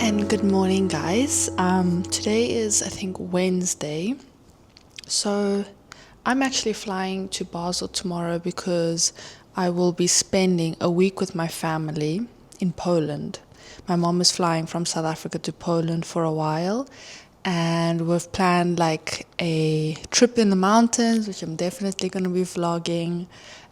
And good morning, guys. Today is, I think, Wednesday. So I'm actually flying to Basel tomorrow because I will be spending a week with my family in Poland. My mom is flying from South Africa to Poland for a while, and we've planned like a trip in the mountains, which I'm definitely going to be vlogging,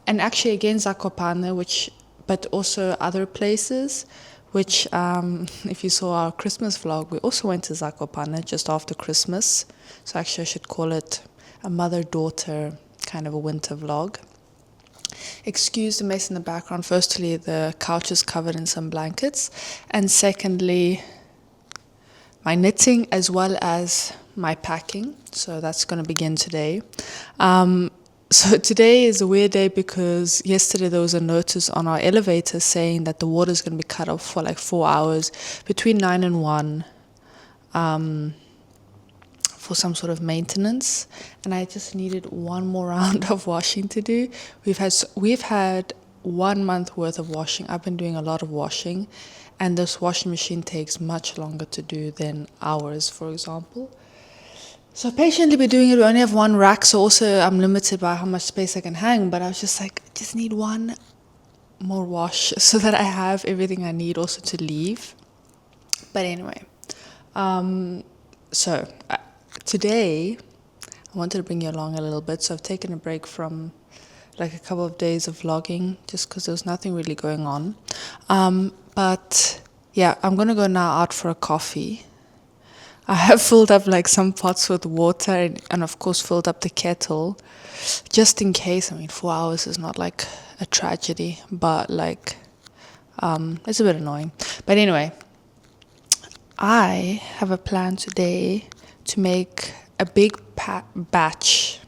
and actually again Zakopane, but also other places. Which, if you saw our Christmas vlog, we also went to Zakopane just after Christmas. So actually, I should call it a mother-daughter kind of a winter vlog. Excuse the mess in the background. Firstly, the couch is covered in some blankets. And secondly, my knitting as well as my packing. So that's going to begin today. So today is a weird day because yesterday there was a notice on our elevator saying that the water is going to be cut off for like 4 hours between 9 and 1 for some sort of maintenance. And I just needed one more round of washing to do. We've had 1 month worth of washing. I've been doing a lot of washing, and this washing machine takes much longer to do than ours, for example. So patiently be doing it. We only have one rack, so also I'm limited by how much space I can hang. But I was just like, I just need one more wash so that I have everything I need also to leave. But anyway, today I wanted to bring you along a little bit. So I've taken a break from like a couple of days of vlogging just because there was nothing really going on. But yeah, I'm going to go now out for a coffee. I have filled up like some pots with water and of course filled up the kettle just in case. I mean, 4 hours is not like a tragedy, but like it's a bit annoying. But anyway, I have a plan today to make a big batch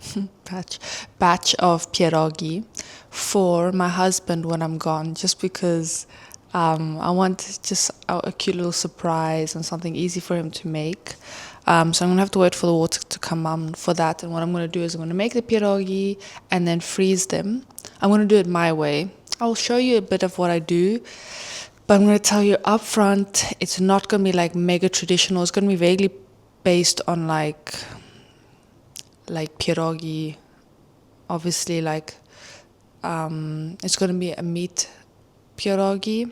of pierogi for my husband when I'm gone, just because I want just a cute little surprise and something easy for him to make. So I'm going to have to wait for the water to come on for that. And what I'm going to do is I'm going to make the pierogi and then freeze them. I'm going to do it my way. I'll show you a bit of what I do, but I'm going to tell you up front, it's not going to be like mega traditional. It's going to be vaguely based on like pierogi. Obviously, like it's going to be a meat pierogi,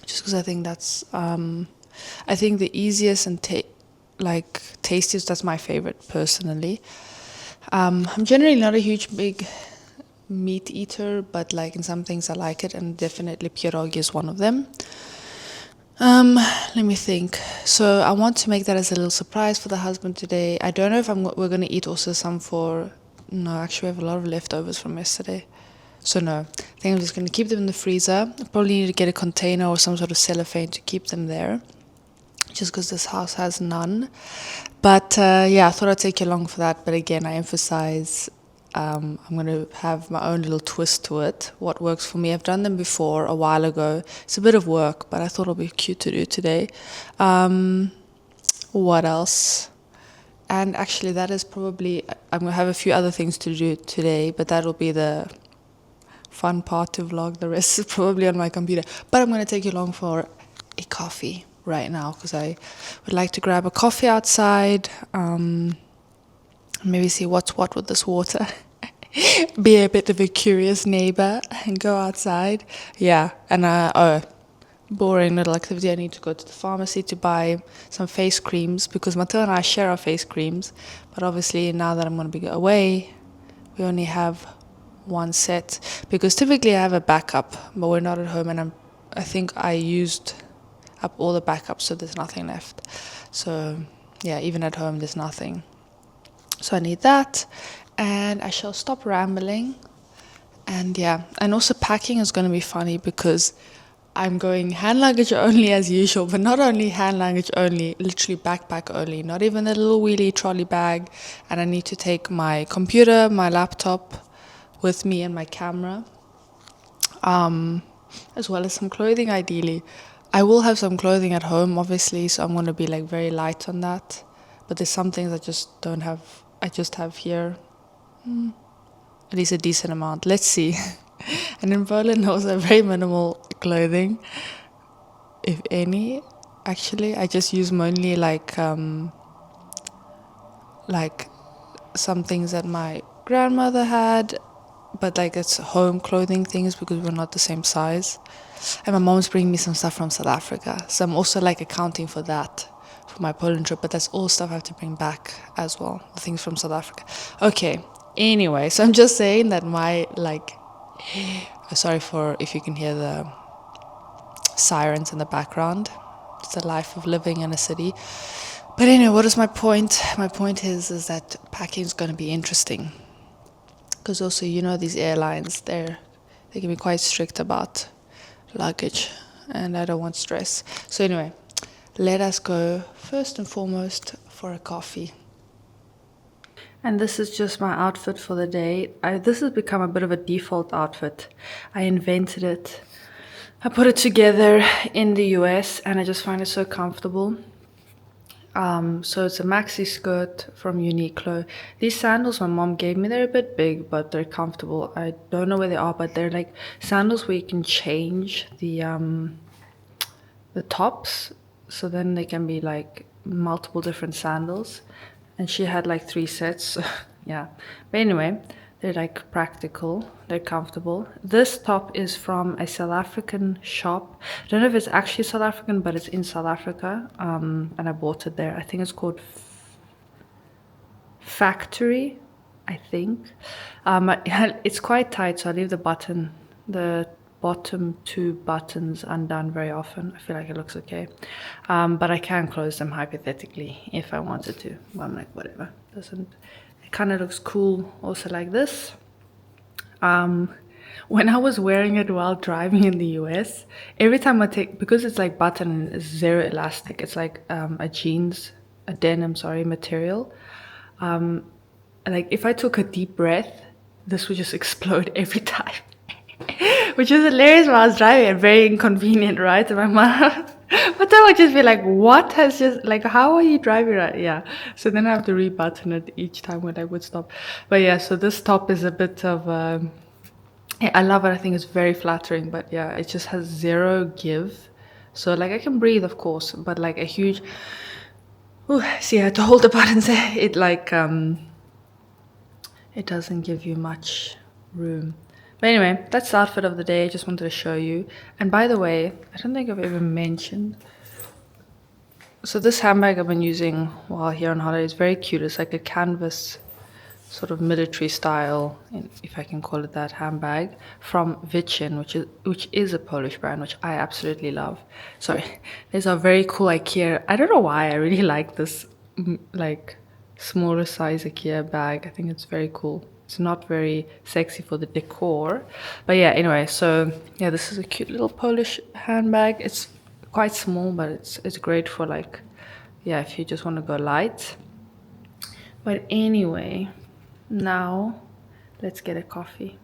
just because I think that's I think the easiest and tastiest. That's my favorite personally. I'm generally not a big meat eater, but like in some things I like it, and definitely pierogi is one of them. Let me think. So I want to make that as a little surprise for the husband today. I don't know if we're going to eat also some for. No, actually we have a lot of leftovers from yesterday. So no, I think I'm just going to keep them in the freezer. I probably need to get a container or some sort of cellophane to keep them there, just because this house has none. But yeah, I thought I'd take you along for that. But again, I emphasize I'm going to have my own little twist to it, what works for me. I've done them before a while ago. It's a bit of work, but I thought it'll be cute to do today. What else? And actually, that is probably, I'm going to have a few other things to do today, but that'll be the fun part to vlog. The rest is probably on my computer. But I'm going to take you along for a coffee right now because I would like to grab a coffee outside, maybe see what's what with this water. Be a bit of a curious neighbor and go outside. Yeah, and boring little activity. I need to go to the pharmacy to buy some face creams because Matteo and I share our face creams. But obviously now that I'm going to be away, we only have one set, because typically I have a backup, but we're not at home, and I think I used up all the backups, so there's nothing left. So yeah, even at home there's nothing. So I need that, and I shall stop rambling. And yeah, and also packing is going to be funny because I'm going hand luggage only as usual, but not only hand luggage only, literally backpack only, not even a little wheelie trolley bag. And I need to take my computer, my laptop with me and my camera, as well as some clothing ideally. I will have some clothing at home, obviously, so I'm going to be like very light on that. But there's some things I just don't have. I just have here at least a decent amount. Let's see. And in Berlin, also very minimal clothing, if any. actually. I just use mainly like some things that my grandmother had, but like it's home clothing things because we're not the same size. And my mom's bringing me some stuff from South Africa, so I'm also like accounting for that for my Poland trip. But that's all stuff I have to bring back as well, the things from South Africa. Okay. Anyway, so I'm just saying that my like, sorry for if you can hear the sirens in the background. It's the life of living in a city. But anyway, what is my point? My point is that packing is going to be interesting. Because also, these airlines, they can be quite strict about luggage, and I don't want stress. So anyway, let us go first and foremost for a coffee. And this is just my outfit for the day. This has become a bit of a default outfit. I invented it. I put it together in the US and I just find it so comfortable. So it's a maxi skirt from Uniqlo. These sandals my mom gave me, they're a bit big, but they're comfortable. I don't know where they are, but they're like sandals where you can change the tops. So then they can be like multiple different sandals. And she had like 3 sets. So, yeah. But anyway, they're like practical. They're comfortable. This top is from a South African shop. I don't know if it's actually South African, but it's in South Africa. And I bought it there. I think it's called Factory, I think. It's quite tight, so I leave the bottom 2 buttons undone very often. I feel like it looks okay. But I can close them hypothetically if I wanted to. But I'm like, whatever. It kind of looks cool also like this. When I was wearing it while driving in the US, every time because it's like button and it's zero elastic, it's like a denim, material. Like if I took a deep breath, this would just explode every time. Which is hilarious while I was driving and very inconvenient, right? And my mom, but then I would just be like, what has just, like, how are you driving right? Yeah. So then I have to rebutton it each time when I would stop. But yeah, so this top is a bit of, I love it. I think it's very flattering, but yeah, it just has zero give. So like I can breathe, of course, but like a huge, see, I had to hold the buttons there. It like, it doesn't give you much room. But anyway, that's the outfit of the day. I just wanted to show you. And by the way, I don't think I've ever mentioned. So this handbag I've been using while here on holiday is very cute. It's like a canvas sort of military style, if I can call it that, handbag from Vichin, which is a Polish brand, which I absolutely love. Sorry, these are very cool IKEA. I don't know why I really like this like smaller size IKEA bag. I think it's very cool. It's not very sexy for the decor, but yeah, anyway, so yeah, this is a cute little Polish handbag. It's quite small, but it's great for like, yeah, if you just want to go light. But anyway, now let's get a coffee.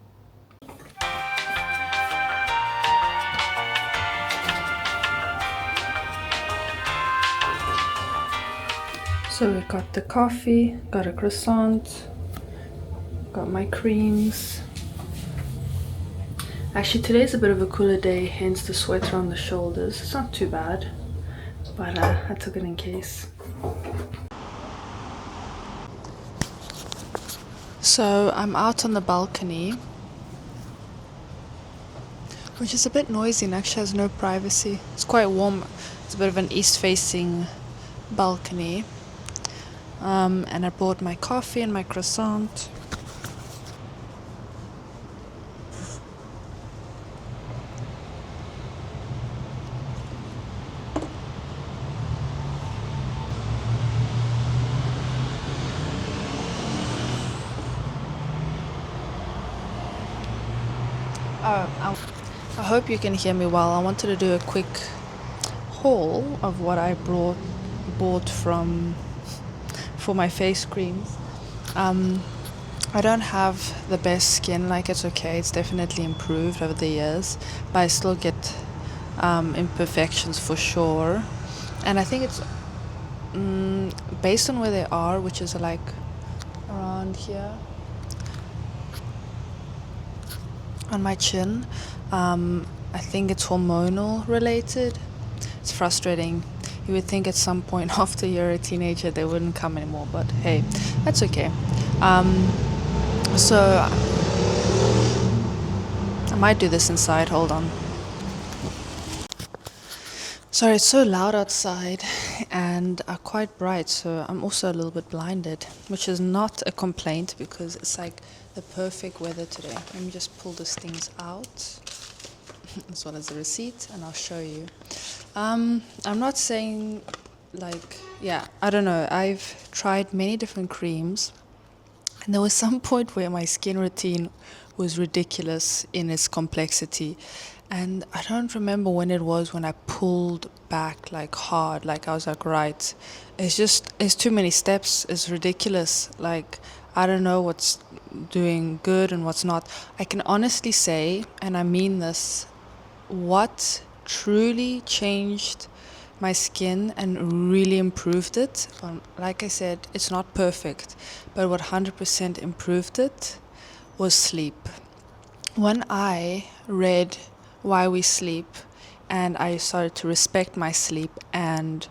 So we got the coffee, got a croissant, got my creams. Actually, today's a bit of a cooler day, hence the sweater on the shoulders. It's not too bad, but I took it in case. So I'm out on the balcony, which is a bit noisy and actually has no privacy. It's quite warm. It's a bit of an east-facing balcony. And I bought my coffee and my croissant. I hope you can hear me well. I wanted to do a quick haul of what I bought for my face creams. I don't have the best skin, like it's okay. It's definitely improved over the years, but I still get imperfections for sure. And I think it's based on where they are, which is like around here on my chin. I think it's hormonal related. It's frustrating. You would think at some point after you're a teenager they wouldn't come anymore, but hey, that's okay. So I might do this inside. Hold on. Sorry, it's so loud outside and quite bright, so I'm also a little bit blinded, which is not a complaint because it's like the perfect weather today. Let me just pull these things out as well as the receipt, and I'll show you. I'm not saying I don't know. I've tried many different creams, and there was some point where my skin routine was ridiculous in its complexity. And I don't remember when it was when I pulled back like hard. Like I was like, right, it's too many steps. It's ridiculous. Like I don't know what's doing good and what's not. I can honestly say, and I mean this, what truly changed my skin and really improved it, like I said, it's not perfect, but what 100% improved it was sleep. When I read Why We Sleep and I started to respect my sleep and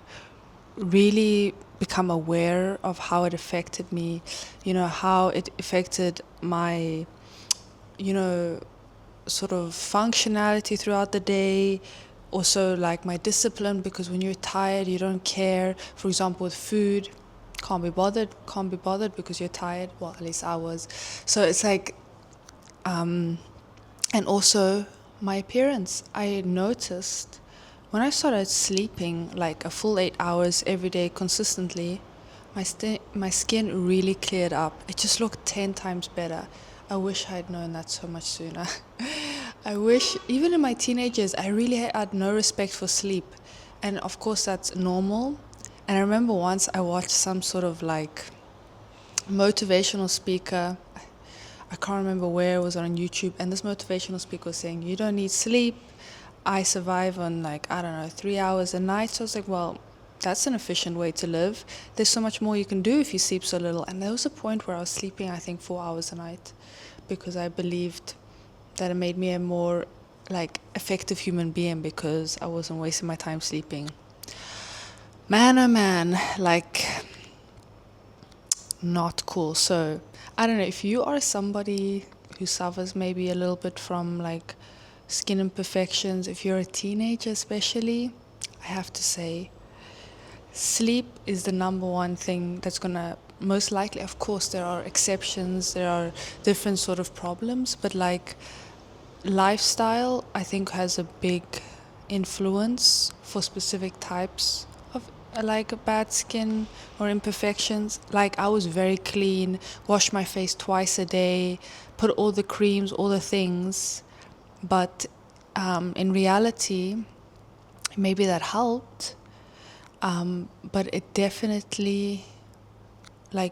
really become aware of how it affected me, how it affected my, you know, sort of functionality throughout the day, also like my discipline, because when you're tired you don't care, for example with food, can't be bothered because you're tired. Well, at least I was. So it's like and also my appearance. I noticed when I started sleeping like a full 8 hours every day consistently, my skin really cleared up. It just looked 10 times better. I wish I had known that so much sooner. I wish, even in my teenagers, I really had no respect for sleep. And of course, that's normal. And I remember once I watched some sort of like motivational speaker. I can't remember where it was on YouTube. And this motivational speaker was saying, you don't need sleep. I survive on 3 hours a night. So I was like, well, that's an efficient way to live. There's so much more you can do if you sleep so little. And there was a point where I was sleeping, I think, 4 hours a night because I believed that it made me a more effective human being because I wasn't wasting my time sleeping. Man, oh man, not cool. So I don't know if you are somebody who suffers maybe a little bit from skin imperfections, if you're a teenager especially, I have to say sleep is the number one thing that's gonna most likely, of course there are exceptions, there are different sort of problems, but lifestyle I think has a big influence for specific types of bad skin or imperfections. I was very clean, washed my face twice a day, put all the creams, all the things, but in reality maybe that helped, but it definitely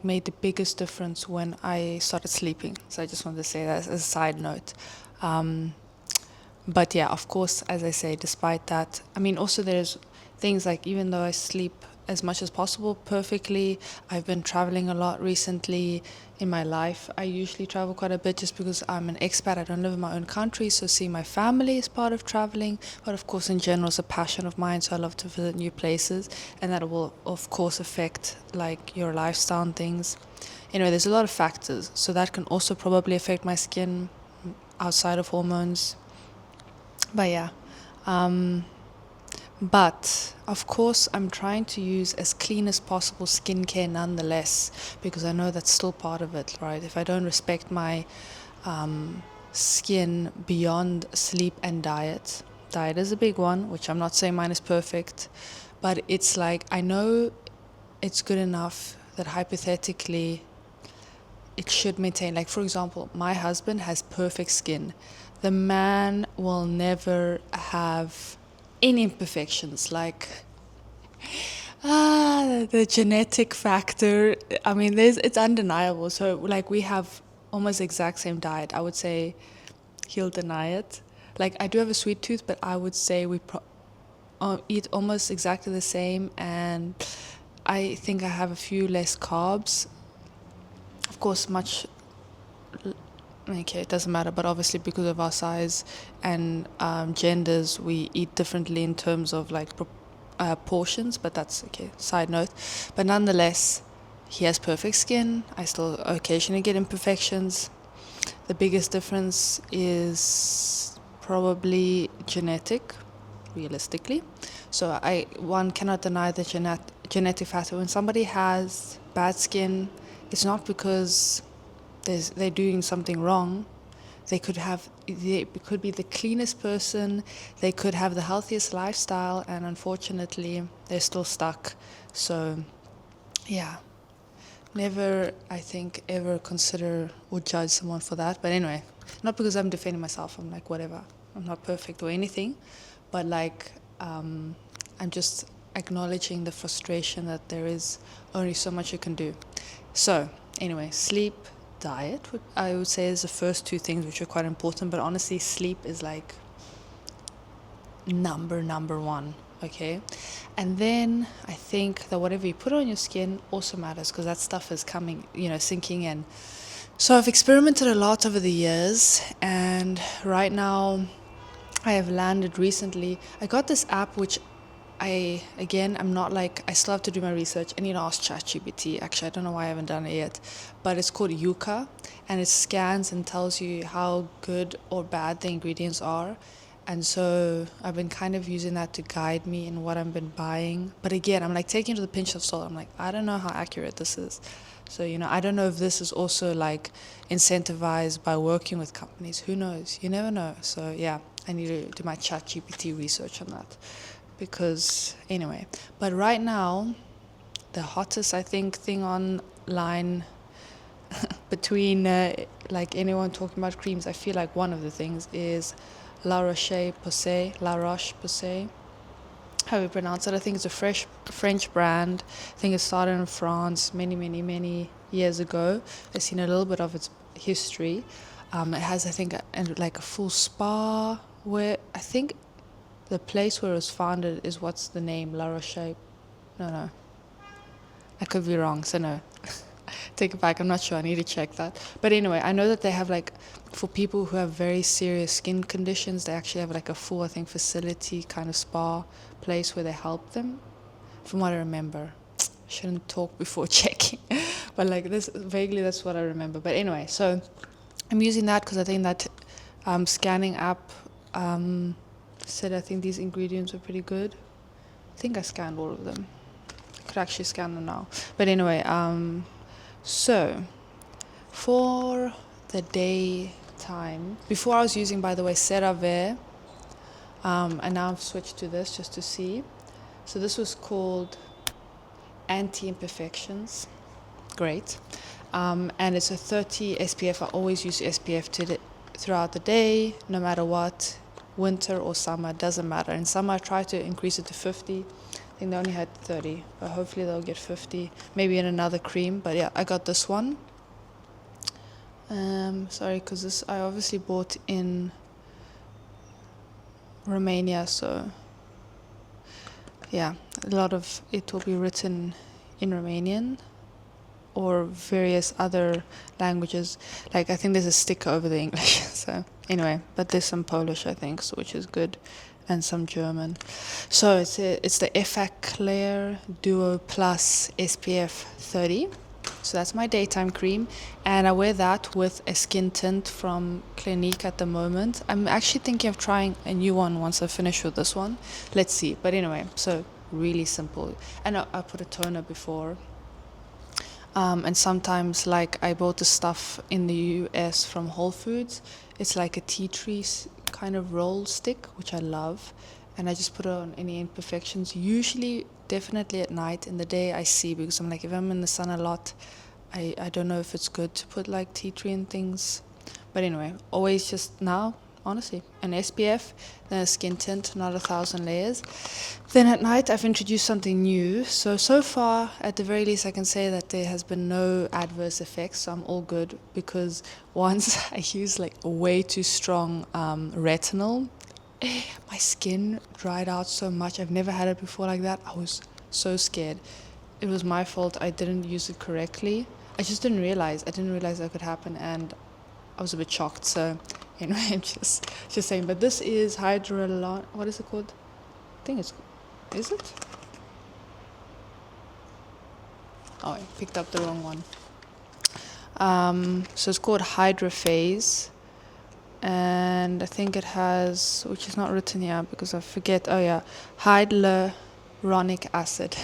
made the biggest difference when I started sleeping. So I just wanted to say that as a side note. But yeah, of course, as I say, despite that, I mean, also there's things even though I sleep as much as possible perfectly, I've been traveling a lot recently in my life. I usually travel quite a bit just because I'm an expat. I don't live in my own country, so seeing my family is part of traveling. But of course, in general, it's a passion of mine, so I love to visit new places, and that will, of course, affect your lifestyle and things. Anyway, there's a lot of factors, so that can also probably affect my skin outside of hormones. But yeah. But of course, I'm trying to use as clean as possible skincare nonetheless, because I know that's still part of it, right? If I don't respect my skin beyond sleep and diet is a big one, which I'm not saying mine is perfect, but it's I know it's good enough that hypothetically it should maintain. For example, my husband has perfect skin. The man will never have any imperfections, the genetic factor. I mean, it's undeniable. So we have almost exact same diet. I would say he'll deny it. I do have a sweet tooth, but I would say we eat almost exactly the same, and I think I have a few less carbs. Of course, okay, it doesn't matter, but obviously because of our size and genders, we eat differently in terms of portions, but that's okay, side note. But nonetheless, he has perfect skin. I still occasionally get imperfections. The biggest difference is probably genetic, realistically. So one cannot deny the genetic factor. When somebody has bad skin, it's not because they're doing something wrong. They could be the cleanest person, they could have the healthiest lifestyle, and unfortunately, they're still stuck. So, yeah, never, I think, ever consider or judge someone for that. But anyway, not because I'm defending myself, I'm like, whatever. I'm not perfect or anything, but like, I'm just acknowledging the frustration that there is only so much you can do. So, anyway, sleep, diet, I would say is the first two things which are quite important, but honestly, sleep is like number one, okay? And then I think that whatever you put on your skin also matters, because that stuff is coming, sinking in. So I've experimented a lot over the years, and right now I have landed recently. I got this app which I'm not like, I still have to do my research. I need to ask ChatGPT. Actually, I don't know why I haven't done it yet. But it's called Yuka, and it scans and tells you how good or bad the ingredients are. And so I've been kind of using that to guide me in what I've been buying. But again, I'm like taking it with a pinch of salt. I'm like, I don't know how accurate this is. So, I don't know if this is also like incentivized by working with companies. Who knows? You never know. So yeah, I need to do my ChatGPT research on that. Because anyway, but right now, the hottest, I think, thing online between like anyone talking about creams, I feel like one of the things is La Roche-Posay, how we pronounce it. I think it's a French brand. I think it started in France many years ago. I've seen a little bit of its history. It has, I think, like a full spa where I think the place where it was founded is, what's the name? La Roche? No. I could be wrong, so no. Take it back, I'm not sure, I need to check that. But anyway, I know that they have like, for people who have very serious skin conditions, they actually have like a full, I think, facility kind of spa place where they help them, from what I remember. I shouldn't talk before checking. But like this, vaguely that's what I remember. But anyway, so I'm using that because I think that scanning app said I think these ingredients were pretty good. I think I scanned all of them. I could actually scan them now. But anyway, so for the daytime, before I was using, by the way, CeraVe, and now I've switched to this just to see. So this was called Anti-Imperfections. Great. And it's a 30 SPF. I always use SPF throughout the day, no matter what. Winter or summer, doesn't matter. In summer I try to increase it to 50. I think they only had 30, but hopefully they'll get 50, maybe in another cream. But yeah, I got this one. Sorry, because this I obviously bought in Romania, so yeah, a lot of it will be written in Romanian or various other languages. Like I think there's a sticker over the English. So anyway, but there's some Polish, I think, so, which is good, and some German. So it's the Effaclar Duo Plus SPF 30. So that's my daytime cream, and I wear that with a skin tint from Clinique at the moment. I'm actually thinking of trying a new one once I finish with this one. Let's see. But anyway, so really simple. And I put a toner before. And sometimes, like, I bought the stuff in the US from Whole Foods. It's like a tea tree kind of roll stick, which I love. And I just put it on any imperfections. Usually, definitely at night. In the day, I see, because I'm like, if I'm in the sun a lot, I don't know if it's good to put like tea tree and things. But anyway, always just now, honestly, an SPF, then a skin tint, not 1,000 layers. Then at night, I've introduced something new. So far, at the very least, I can say that there has been no adverse effects. So I'm all good, because once I used like way too strong retinol, my skin dried out so much. I've never had it before like that. I was so scared. It was my fault. I didn't use it correctly. I just didn't realize. I didn't realize that could happen, and I was a bit shocked. So anyway, I'm just saying. But this is what is it called? I think it's Is it? Oh, I picked up the wrong one. So it's called Hydrophase. And I think it has, which is not written here because I forget, oh yeah, hyaluronic acid.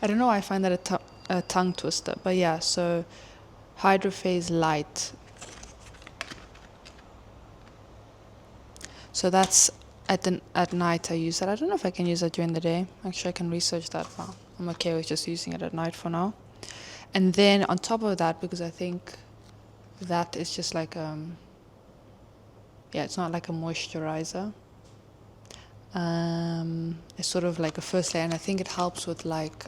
I don't know why I find that a tongue twister, but yeah, so Hydrophase Light. So that's at night I use that. I don't know if I can use that during the day. Actually, I can research that, but I'm okay with just using it at night for now. And then on top of that, because I think that is just like yeah, it's not like a moisturizer. It's sort of like a first layer, and I think it helps with like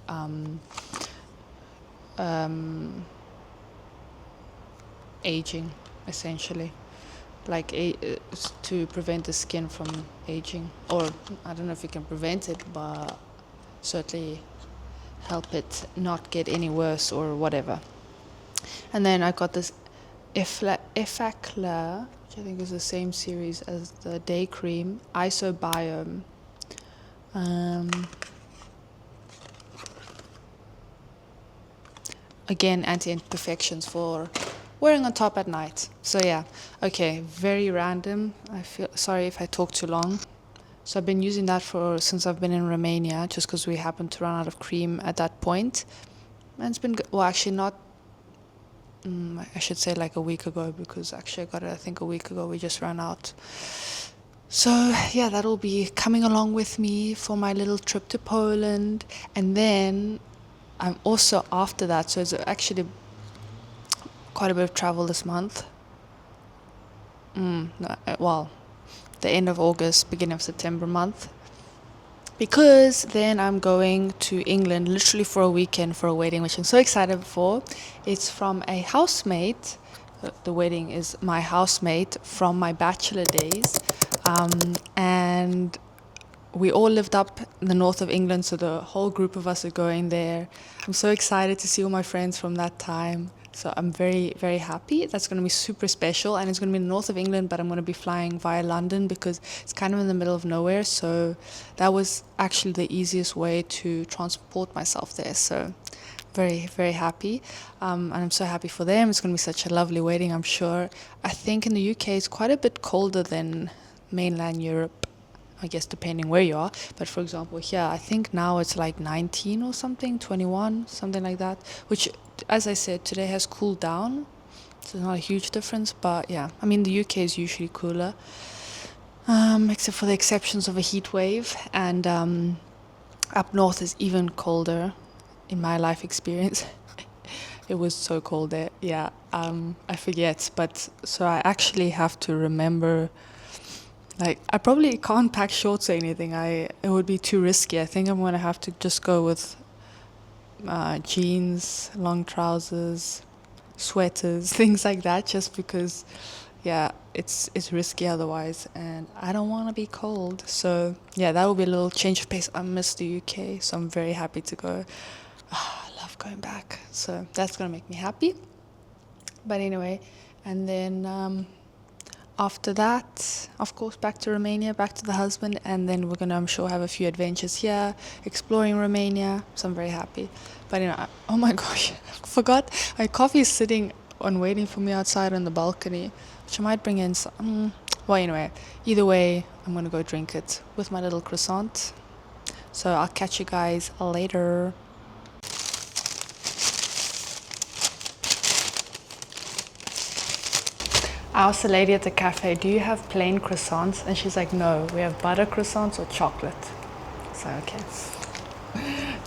aging, essentially, like to prevent the skin from aging, or I don't know if you can prevent it, but certainly help it not get any worse or whatever. And then I got this Effaclar, which I think is the same series as the day cream, Isobiome. Again, anti-imperfections for wearing on top at night. So yeah, okay, very random. I feel sorry if I talk too long. So I've been using that since I've been in Romania, just because we happened to run out of cream at that point. And it's been good. Well, actually not. I should say like a week ago, because actually I got it I think a week ago. We just ran out. So yeah, that'll be coming along with me for my little trip to Poland. And then I'm also after that, so it's actually quite a bit of travel this month. Well, the end of August, beginning of September month. Because then I'm going to England literally for a weekend for a wedding, which I'm so excited for. It's from a housemate. The wedding is my housemate from my bachelor days. And we all lived up in the north of England, so the whole group of us are going there. I'm so excited to see all my friends from that time. So I'm very, very happy. That's going to be super special, and it's going to be in the north of England, but I'm going to be flying via London because it's kind of in the middle of nowhere. So that was actually the easiest way to transport myself there. So very, very happy. And I'm so happy for them. It's going to be such a lovely wedding, I'm sure. I think in the UK it's quite a bit colder than mainland Europe, I guess, depending where you are. But for example, here, I think now it's like 19 or something, 21, something like that, which, as I said, today has cooled down. So it's not a huge difference, but yeah, I mean, the UK is usually cooler, except for the exceptions of a heat wave. And up north is even colder in my life experience. It was so cold there. Yeah, I forget. But so I actually have to remember, like, I probably can't pack shorts or anything. It would be too risky. I think I'm going to have to just go with jeans, long trousers, sweaters, things like that, just because, yeah, it's risky otherwise, and I don't want to be cold. So yeah, that will be a little change of pace. I miss the UK, so I'm very happy to go. I love going back, so that's going to make me happy. But anyway, and then after that, of course, back to Romania, back to the husband, and then we're gonna, I'm sure, have a few adventures here, exploring Romania. So I'm very happy. But oh my gosh, I forgot. My coffee is sitting on waiting for me outside on the balcony, which I might bring in some. Well, anyway, either way, I'm gonna go drink it with my little croissant. So I'll catch you guys later. I asked the lady at the cafe, do you have plain croissants? And she's like, no, we have butter croissants or chocolate. So, okay.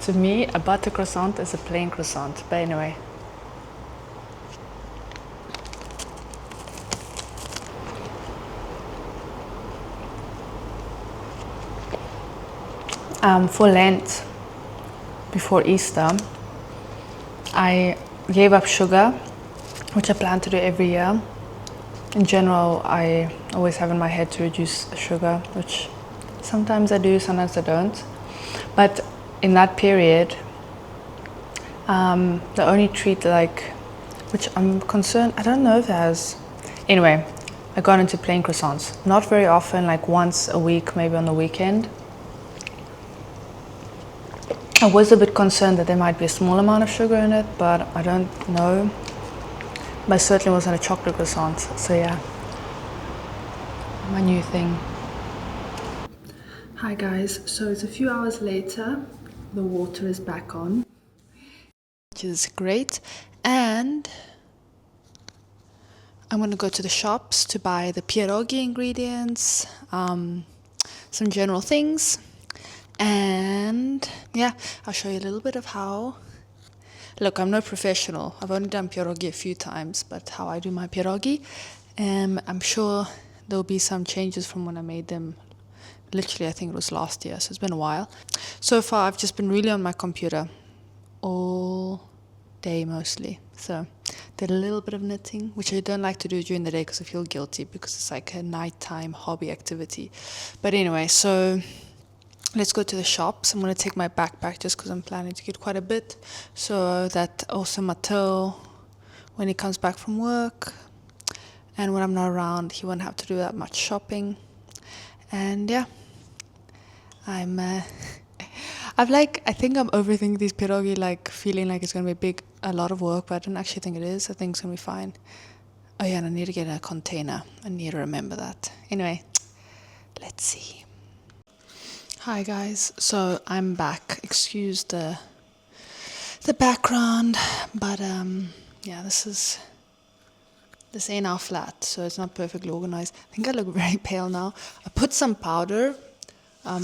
To me, a butter croissant is a plain croissant. But anyway. For Lent, before Easter, I gave up sugar, which I plan to do every year. In general, I always have in my head to reduce sugar, which sometimes I do, sometimes I don't. But in that period, the only treat, which I'm concerned, I don't know if it has. Anyway, I got into plain croissants. Not very often, like once a week, maybe on the weekend. I was a bit concerned that there might be a small amount of sugar in it, but I don't know. But it certainly wasn't a chocolate croissant, so yeah, my new thing. Hi guys, so it's a few hours later, the water is back on, which is great, and I'm gonna go to the shops to buy the pierogi ingredients, some general things, and yeah, I'll show you a little bit of how. Look, I'm no professional. I've only done pierogi a few times, but how I do my pierogi, I'm sure there'll be some changes from when I made them. Literally, I think it was last year, so it's been a while. So far, I've just been really on my computer all day mostly. So did a little bit of knitting, which I don't like to do during the day because I feel guilty because it's like a nighttime hobby activity. But anyway, so let's go to the shops. I'm going to take my backpack just because I'm planning to get quite a bit, so that also Matteo, when he comes back from work and when I'm not around, he won't have to do that much shopping. And yeah, I think I'm overthinking these pierogi, like feeling like it's going to be a lot of work, but I don't actually think it is. I think it's going to be fine. Oh yeah, and I need to get a container. I need to remember that. Anyway, let's see. Hi guys, so I'm back. Excuse the background, but yeah, this ain't our flat, so it's not perfectly organized. I think I look very pale now. I put some powder,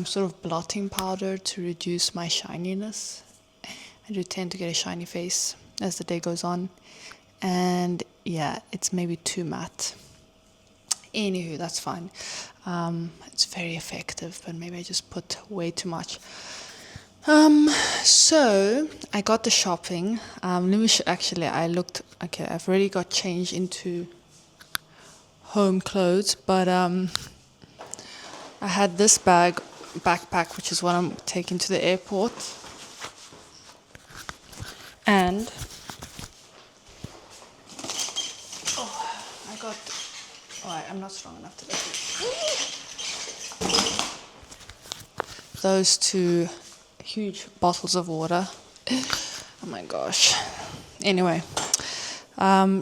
sort of blotting powder to reduce my shininess. I do tend to get a shiny face as the day goes on, and yeah, it's maybe too matte. Anywho, that's fine. It's very effective, but maybe I just put way too much. So I got the shopping. Let me actually, I looked. Okay, I've already got changed into home clothes, but I had this backpack, which is what I'm taking to the airport, and I got. Oh, I'm not strong enough to lift it. Those two huge bottles of water. Oh my gosh. Anyway,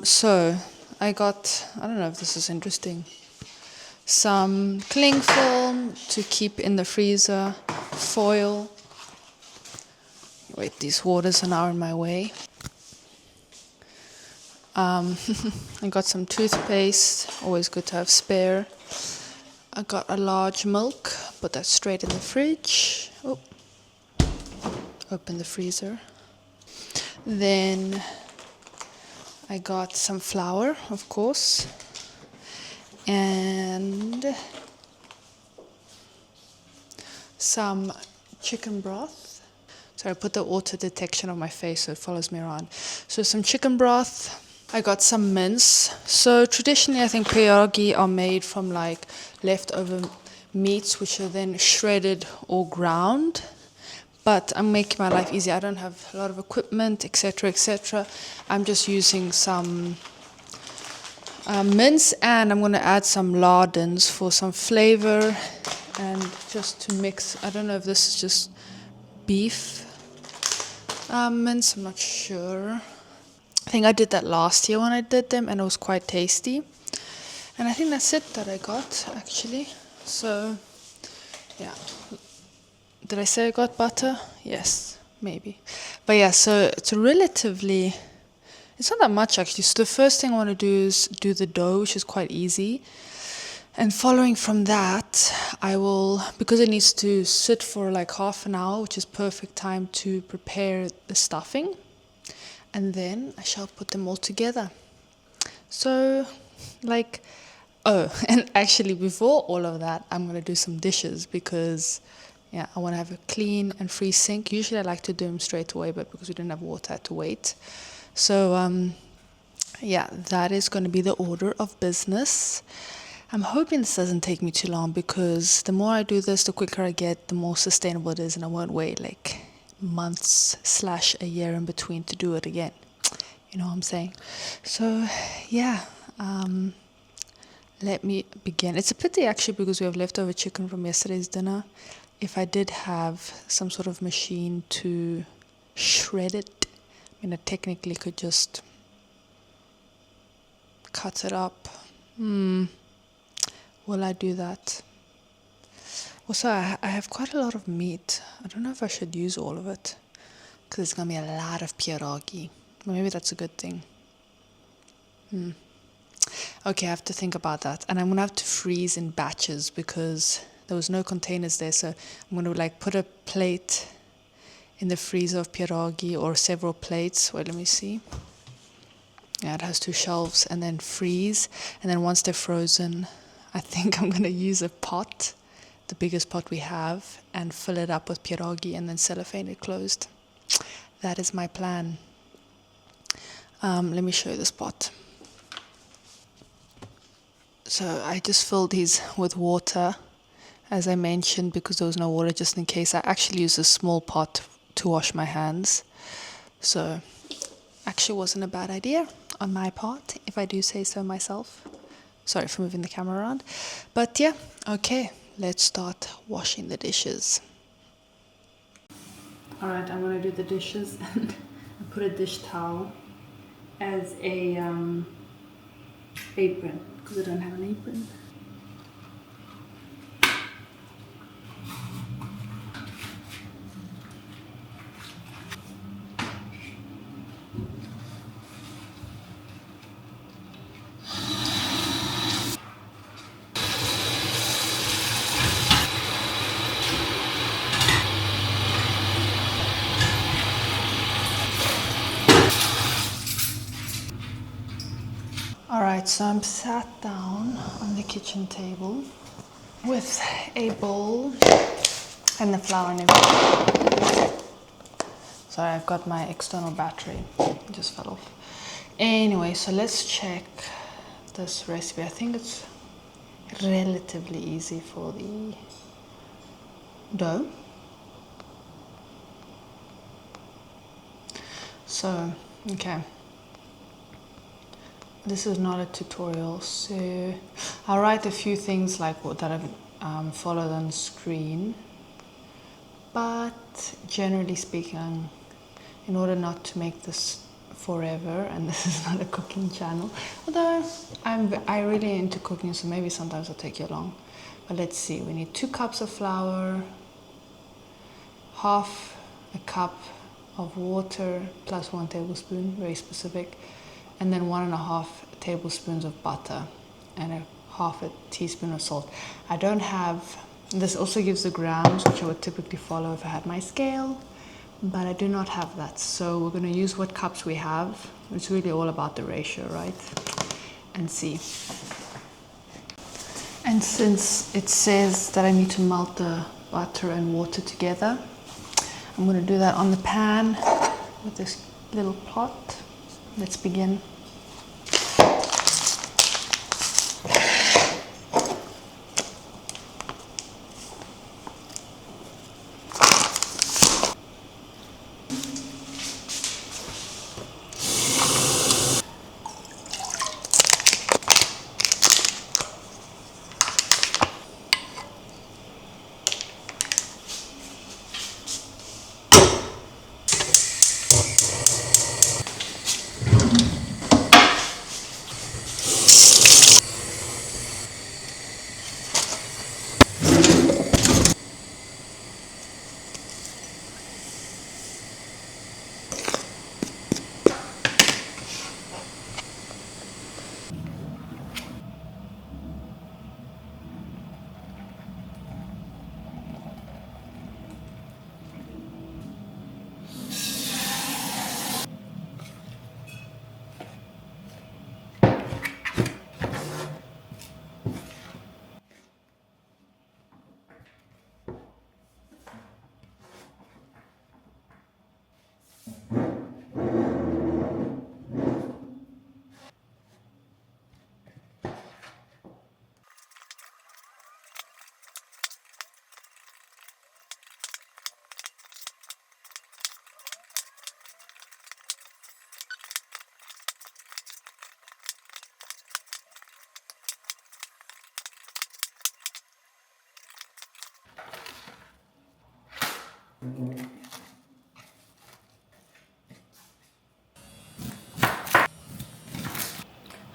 so I got, I don't know if this is interesting, some cling film to keep in the freezer, foil. Wait, these waters are now in my way. I got some toothpaste, always good to have spare. I got a large milk, put that straight in the fridge. Oh, open the freezer. Then I got some flour, of course, and some chicken broth. So I put the auto detection on my face so it follows me around. So some chicken broth. I got some mince. So traditionally I think pierogi are made from like leftover meats which are then shredded or ground. But I'm making my life easy. I don't have a lot of equipment, etc., etc. I'm just using some mince, and I'm going to add some lardons for some flavor and just to mix. I don't know if this is just beef mince, I'm not sure. I think I did that last year when I did them, and it was quite tasty. And I think that's it that I got, actually. So, yeah. Did I say I got butter? Yes, maybe. But yeah, so it's it's not that much actually. So the first thing I want to do is do the dough, which is quite easy. And following from that, I will, because it needs to sit for like half an hour, which is perfect time to prepare the stuffing. And then I shall put them all together. So, like, oh, and actually before all of that, I'm going to do some dishes because, yeah, I want to have a clean and free sink. Usually I like to do them straight away, but because we didn't have water, I had to wait. So, yeah, that is going to be the order of business. I'm hoping this doesn't take me too long because the more I do this, the quicker I get, the more sustainable it is, and I won't wait like months/a year in between to do it again. You know what I'm saying? So, yeah, let me begin. It's a pity actually because we have leftover chicken from yesterday's dinner, if I did have some sort of machine to shred it, I mean, I technically could just cut it up. Will I do that? Also, I have quite a lot of meat. I don't know if I should use all of it because it's going to be a lot of pierogi. Maybe that's a good thing. Okay, I have to think about that. And I'm going to have to freeze in batches because there was no containers there. So I'm going to like put a plate in the freezer of pierogi or several plates. Wait, let me see. Yeah, it has 2 shelves, and then freeze. And then once they're frozen, I think I'm going to use a pot, the biggest pot we have, and fill it up with pierogi and then cellophane it closed. That is my plan. Let me show you this pot. So I just filled these with water, as I mentioned, because there was no water, just in case. I actually used a small pot to wash my hands. So actually wasn't a bad idea on my part, if I do say so myself. Sorry for moving the camera around. But yeah, okay, let's start washing the dishes. Alright, I'm going to do the dishes and put a dish towel as a apron, because I don't have an apron. Alright, so I'm sat down on the kitchen table with a bowl and the flour and everything. Sorry, I've got my external battery. It just fell off. Anyway, so let's check this recipe. I think it's relatively easy for the dough. So, okay. This is not a tutorial, so I'll write a few things like what that I've followed on screen. But generally speaking, in order not to make this forever, and this is not a cooking channel, although I really into cooking, so maybe sometimes I'll take you along. But let's see, we need 2 cups of flour, half a cup of water plus 1 tablespoon, very specific, and then 1.5 tablespoons of butter and half a teaspoon of salt. I don't have, this also gives the grams, which I would typically follow if I had my scale, but I do not have that. So we're going to use what cups we have. It's really all about the ratio, right? And see. And since it says that I need to melt the butter and water together, I'm going to do that on the pan with this little pot. Let's begin.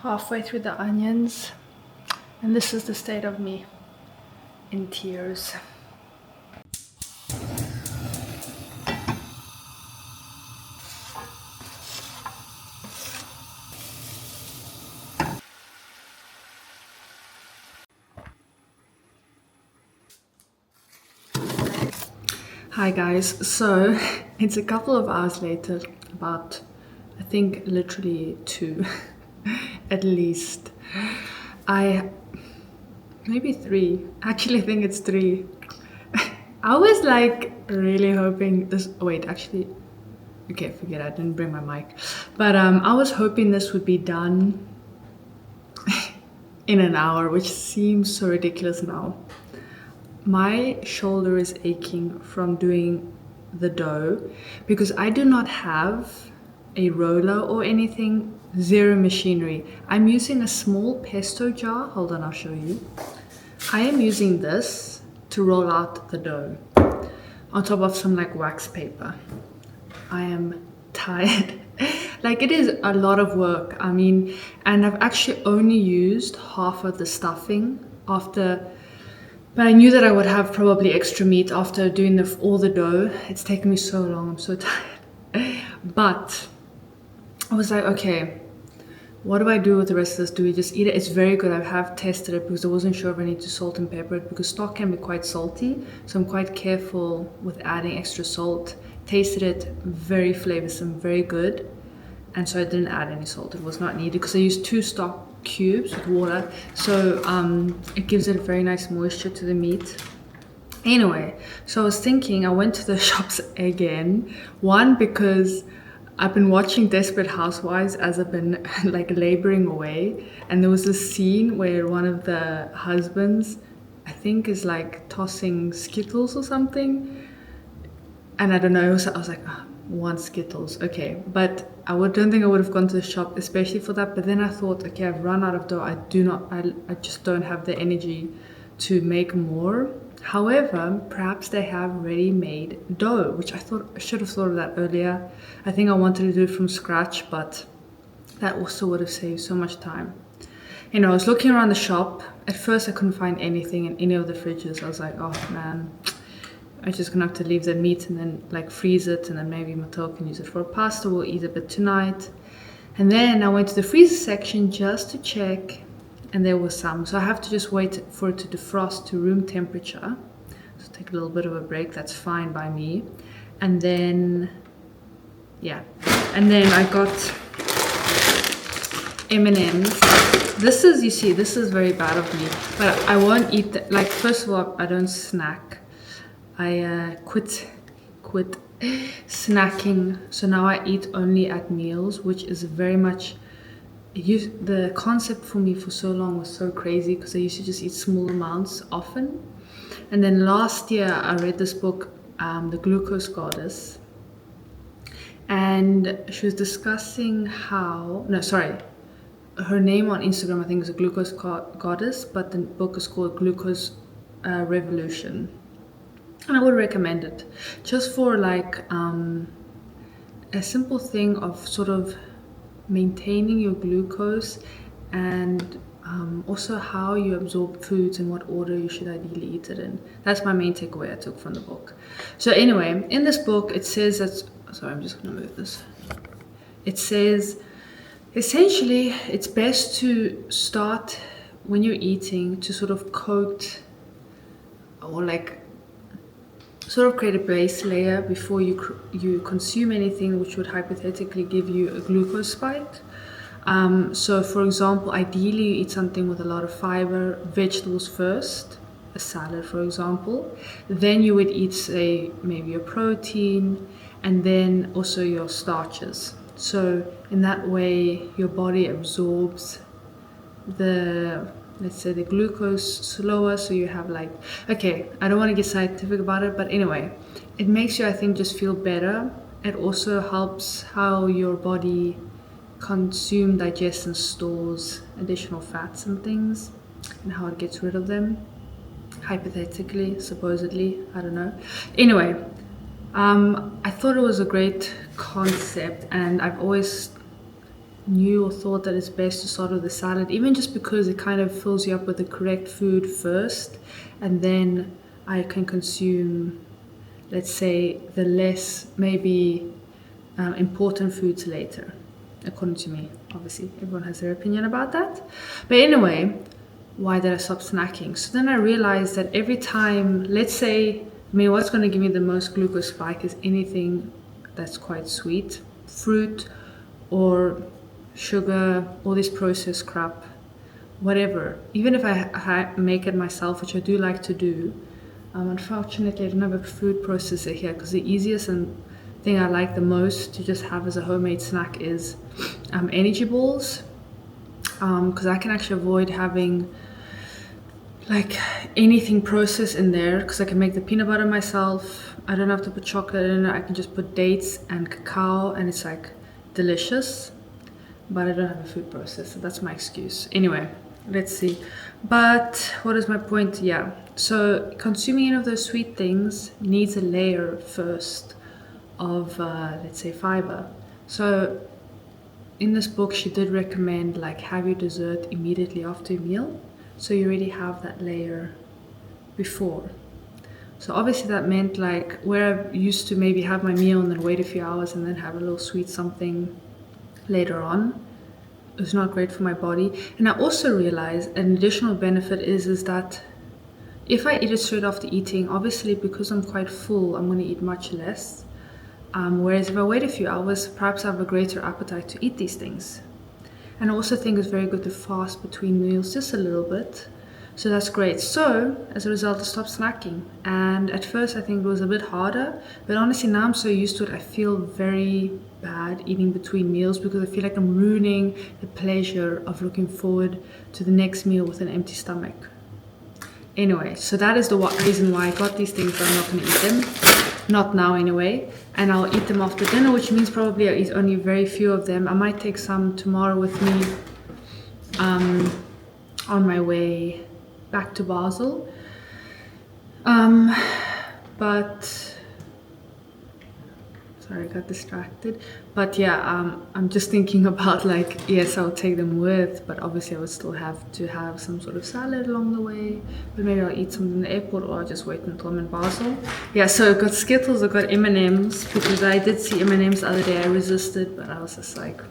halfway through the onions, and this is the state of me, in tears. Hi guys, so it's a couple of hours later, about I think literally 2 at least. Maybe 3, actually I think it's 3. I was like really hoping this, wait, actually, okay, forget it, I didn't bring my mic. But I was hoping this would be done in an hour, which seems so ridiculous now. My shoulder is aching from doing the dough because I do not have a roller or anything, zero machinery. I'm using a small pesto jar. Hold on, I'll show you. I am using this to roll out the dough on top of some like wax paper. I am tired. Like, it is a lot of work. I mean, and I've actually only used half of the stuffing after. But I knew that I would have probably extra meat after doing all the dough. It's taken me so long, I'm so tired. But I was like, okay, what do I do with the rest of this? Do we just eat it? It's very good. I have tested it because I wasn't sure if I need to salt and pepper it, because stock can be quite salty. So I'm quite careful with adding extra salt. Tasted it, very flavorsome, very good. And so I didn't add any salt. It was not needed because I used 2 stock cubes with water, so it gives it a very nice moisture to the meat. Anyway, so I was thinking, I went to the shops again. One, because I've been watching Desperate Housewives as I've been like laboring away, and there was this scene where one of the husbands, I think, is like tossing Skittles or something, and I don't know, I was like, oh, 1 Skittles, okay, but I don't think I would have gone to the shop especially for that. But then I thought, okay, I've run out of dough. I just don't have the energy to make more. However, perhaps they have ready-made dough, which I should have thought of that earlier. I think I wanted to do it from scratch, but that also would have saved so much time. You know, I was looking around the shop. At first, I couldn't find anything in any of the fridges. I was like, oh man, I'm just gonna have to leave the meat and then like freeze it, and then maybe Matteo can use it for a pasta. We'll eat a bit tonight. And then I went to the freezer section just to check, and there was some. So I have to just wait for it to defrost to room temperature. So take a little bit of a break. That's fine by me. And then, yeah. And then I got M&Ms. This is, you see, this is very bad of me. But I won't eat that. Like, first of all, I don't snack. I quit snacking, so now I eat only at meals, which is very much the concept for me for so long was so crazy because I used to just eat small amounts often. And then last year I read this book, The Glucose Goddess, and she was discussing how, no, sorry, her name on Instagram I think is a Glucose Goddess, but the book is called Glucose Revolution. And I would recommend it just for like a simple thing of sort of maintaining your glucose, and also how you absorb foods and what order you should ideally eat it in. That's my main takeaway I took from the book. So anyway, in this book it says that, sorry, I'm just gonna move this. It says essentially it's best to start when you're eating to sort of coat or like sort of create a base layer before you consume anything which would hypothetically give you a glucose spike. So for example, ideally you eat something with a lot of fiber, vegetables first, a salad for example, then you would eat, say, maybe a protein, and then also your starches. So in that way your body absorbs let's say the glucose slower, so you have like, okay, I don't want to get scientific about it, but anyway, it makes you, I think, just feel better. It also helps how your body consumes, digests and stores additional fats and things, and how it gets rid of them, hypothetically, supposedly, I don't know. Anyway, I thought it was a great concept, and I've always knew or thought that it's best to start with a salad, even just because it kind of fills you up with the correct food first, and then I can consume, let's say, the less maybe important foods later, according to me. Obviously, everyone has their opinion about that. But anyway, why did I stop snacking? So then I realized that every time, let's say, I mean, what's going to give me the most glucose spike is anything that's quite sweet, fruit or sugar, all this processed crap, whatever. Even if I make it myself, which I do like to do, unfortunately I don't have a food processor here, because the easiest and thing I like the most to just have as a homemade snack is energy balls, because I can actually avoid having like anything processed in there, because I can make the peanut butter myself. I don't have to put chocolate in it. I can just put dates and cacao, and it's like delicious. But I don't have a food processor. That's my excuse. Anyway, let's see. But what is my point? Yeah. So consuming any of those sweet things needs a layer first of, let's say, fiber. So in this book, she did recommend like have your dessert immediately after a meal, so you already have that layer before. So obviously that meant like where I used to maybe have my meal and then wait a few hours and then have a little sweet something later on, it was not great for my body. And I also realized an additional benefit is that if I eat it straight after eating, obviously because I'm quite full, I'm going to eat much less. Whereas if I wait a few hours, perhaps I have a greater appetite to eat these things. And I also think it's very good to fast between meals just a little bit. So that's great. So as a result, I stopped snacking. And at first I think it was a bit harder, but honestly now I'm so used to it, I feel very bad eating between meals, because I feel like I'm ruining the pleasure of looking forward to the next meal with an empty stomach. Anyway, so that is the reason why I got these things, but I'm not going to eat them. Not now anyway. And I'll eat them after dinner, which means probably I'll eat only very few of them. I might take some tomorrow with me on my way back to Basel. But sorry, I got distracted. But yeah, I'm just thinking about like, yes, I'll take them with, but obviously I would still have to have some sort of salad along the way. But maybe I'll eat something in the airport, or I'll just wait until I'm in Basel. Yeah, so I've got Skittles, I've got M&Ms, because I did see M&Ms the other day. I resisted, but I was just like,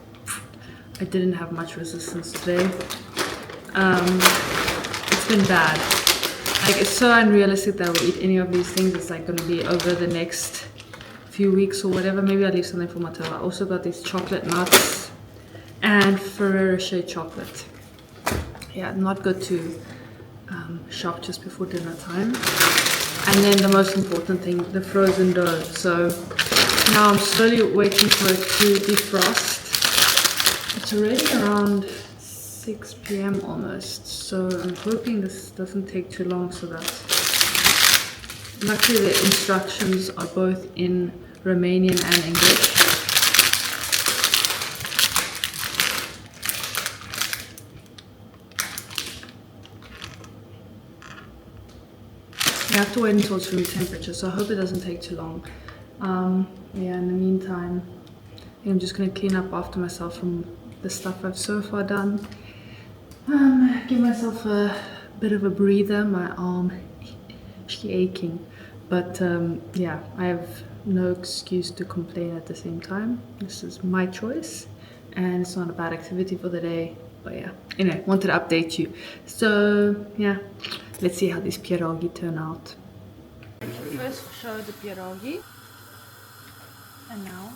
I didn't have much resistance today. It's been bad. Like, it's so unrealistic that I will eat any of these things. It's like going to be over the next few weeks or whatever. Maybe I'll leave something for Matteo. I also got these chocolate nuts and Ferrero Rocher chocolate. Yeah, not good to shop just before dinner time. And then the most important thing, the frozen dough. So now I'm slowly waiting for it to defrost. It's already around 6 p.m. almost, so I'm hoping this doesn't take too long. So that luckily the instructions are both in Romanian and English. You have to wait until it's room temperature, so I hope it doesn't take too long. Yeah, in the meantime, I'm just going to clean up after myself from the stuff I've so far done. Give myself a bit of a breather. My arm is aching, but yeah, I have no excuse to complain at the same time. This is my choice, and it's not a bad activity for the day. But yeah, anyway, wanted to update you. So yeah, let's see how these pierogi turn out. First show the pierogi, and now